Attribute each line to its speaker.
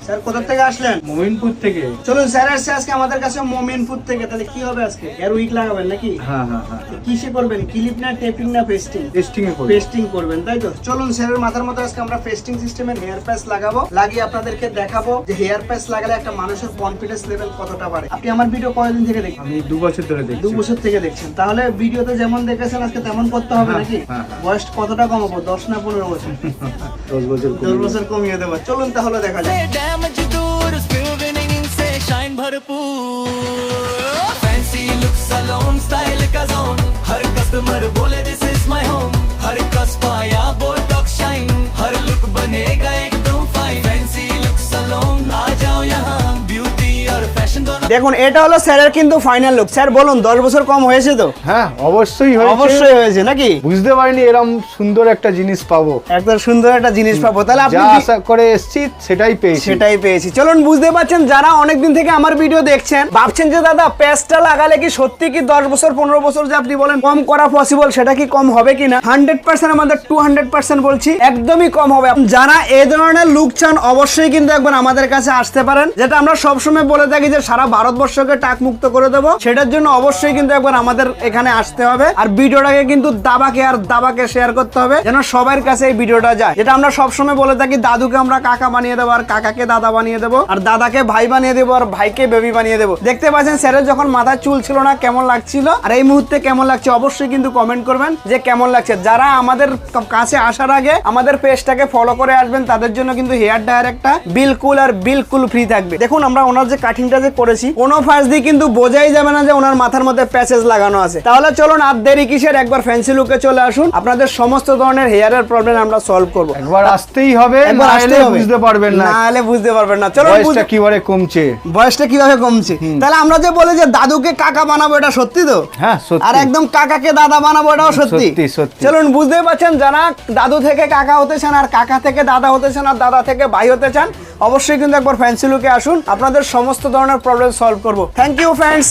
Speaker 1: Sir কোথা থেকে আসলেন?
Speaker 2: মোমিনপুর থেকে।
Speaker 1: চলুন স্যার আসছে আজকে আমাদের কাছে মোমিনপুর থেকে। তাহলে কি হবে আজকে? এর উইক লাগাবেন নাকি?
Speaker 2: হ্যাঁ।
Speaker 1: কিসে করবেন? ক্লিপ না টেপিং না পেস্টিং?
Speaker 2: টেস্টিং এ করব।
Speaker 1: পেস্টিং করবেন তাই তো? চলুন স্যারের মাথার মধ্যে আজকে আমরা পেস্টিং সিস্টেমের হেয়ার প্যাচ লাগাবো। লাগিয়ে আপনাদেরকে দেখাবো যে হেয়ার প্যাচ লাগালে একটা মানুষের কনফিডেন্স লেভেল কতটা বাড়ে। আপনি আমার ভিডিও কতদিন থেকে দেখছেন?
Speaker 2: আমি 2 বছর ধরে দেখছি।
Speaker 1: 2 বছর থেকে দেখছেন। তাহলে ভিডিওতে যেমন দেখেছেন আজকে তেমন করতে হবে নাকি?
Speaker 2: হ্যাঁ।
Speaker 1: বয়স কতটা কমাবো? 10 না 15 বছর?
Speaker 2: 10 বছর।
Speaker 1: 10 বছর কমিয়ে দেবো। চলুন তাহলে দেখা যাক।
Speaker 3: डैमेज दूर स्पिल विनिंग से शाइन भरपूर फैंसी लुक सलोन स्टाइल का जोन हर कस्टमर बोले दिस इज माय होम हर कस पाया बोटॉक्स शाइन हर लुक बनेगा एकदम फाइन फैंसी लुक सलोन आ जाओ यहाँ ब्यूटी और फैशन दोनों
Speaker 1: দেখুন এটা হলো স্যারের কিন্তু ফাইনাল লুক। স্যার বলুন 10 বছর কম হয়েছে তো?
Speaker 2: হ্যাঁ, অবশ্যই হয়েছে।
Speaker 1: অবশ্যই হয়েছে নাকি?
Speaker 2: বুঝতে পারিনি এরকম সুন্দর একটা জিনিস পাবো।
Speaker 1: একদম সুন্দর একটা জিনিস পাবো। তাহলে আপনি
Speaker 2: যা আশা করে এসেছি সেটাই পেয়েছি।
Speaker 1: সেটাই পেয়েছি। চলুন বুঝতে পারছেন যারা অনেকদিন থেকে আমার ভিডিও দেখছেন ভাবছেন যে দাদা প্যাচটা লাগালে কি সত্যি কি 10 বছর 15 বছর যে আপনি বলেন কম করা পসিবল, সেটা কি কম হবে কিনা? 100% আমাদের 200% বলছি একদমই কম হবে। যারা এই ধরনের লুক চান অবশ্যই কিন্তু একবার আমাদের কাছে আসতে পারেন। যেটা আমরা সবসময় বলে থাকি যে সারা ভারতবর্ষকে টাক মুক্ত করে দেবো, সেটার জন্য অবশ্যই কিন্তু একবার আমাদের এখানে আসতে হবে। আর ভিডিওটাকে কিন্তু দাবাকে শেয়ার করতে হবে যেন সবার কাছে এই ভিডিওটা যায়। যেটা আমরা সবসময় বলে থাকি দাদুকে আমরা কাকা বানিয়ে দেবো, আর কাকাকে দাদা বানিয়ে দেবো, আর দাদাকে ভাই বানিয়ে দেবো, আর ভাইকে বেবি বানিয়ে দেবো। দেখতে পাচ্ছেন স্যারের যখন মাথায় চুল ছিল না কেমন লাগছিল, আর এই মুহূর্তে কেমন লাগছে অবশ্যই কিন্তু কমেন্ট করবেন যে কেমন লাগছে। যারা আমাদের কাছে আসার আগে আমাদের পেজটাকে ফলো করে আসবেন তাদের জন্য কিন্তু হেয়ার ড্রায়ার একটা বিলকুল ফ্রি থাকবে। দেখুন আমরা ওনার যে কাটিংটা যে করেছি কোনো ফাঁস দিয়ে কিন্তু বোঝাই যাবে না যে ওনার মাথার মধ্যে প্যাচেস লাগানো আছে। তাহলে চলুন আর দেরি কিসের, একবার ফ্যান্সি লুকে চলে আসুন। আপনাদের সমস্ত ধরনের হেয়ারের প্রবলেম আমরা সলভ করব।
Speaker 2: একবার আসতেই হবে,
Speaker 1: একবার আসতেই হবে।
Speaker 2: বুঝতে পারবেন না।
Speaker 1: নাহলে বুঝতে পারবেন না। চলো
Speaker 2: বয়সটা কিভাবে কমছে।
Speaker 1: বয়সটা কিভাবে কমছে। তাহলে আমরা যে বলি যে দাদুকে কাকা বানাবো এটা সত্যি তো?
Speaker 2: হ্যাঁ সত্যি।
Speaker 1: আর একদম কাকাকে দাদা বানাবো এটাও সত্যি।
Speaker 2: সত্যি।
Speaker 1: চলুন বুঝতেই পারছেন যারা দাদু থেকে কাকা হতে চান, আর কাকা থেকে দাদা হতে চান, আর দাদা থেকে ভাই হতে চান অবশ্যই কিন্তু একবার ফ্যান্সি লুকে আসুন। আপনাদের সমস্ত ধরনের প্রবলেম সলভ করব। Thank you friends.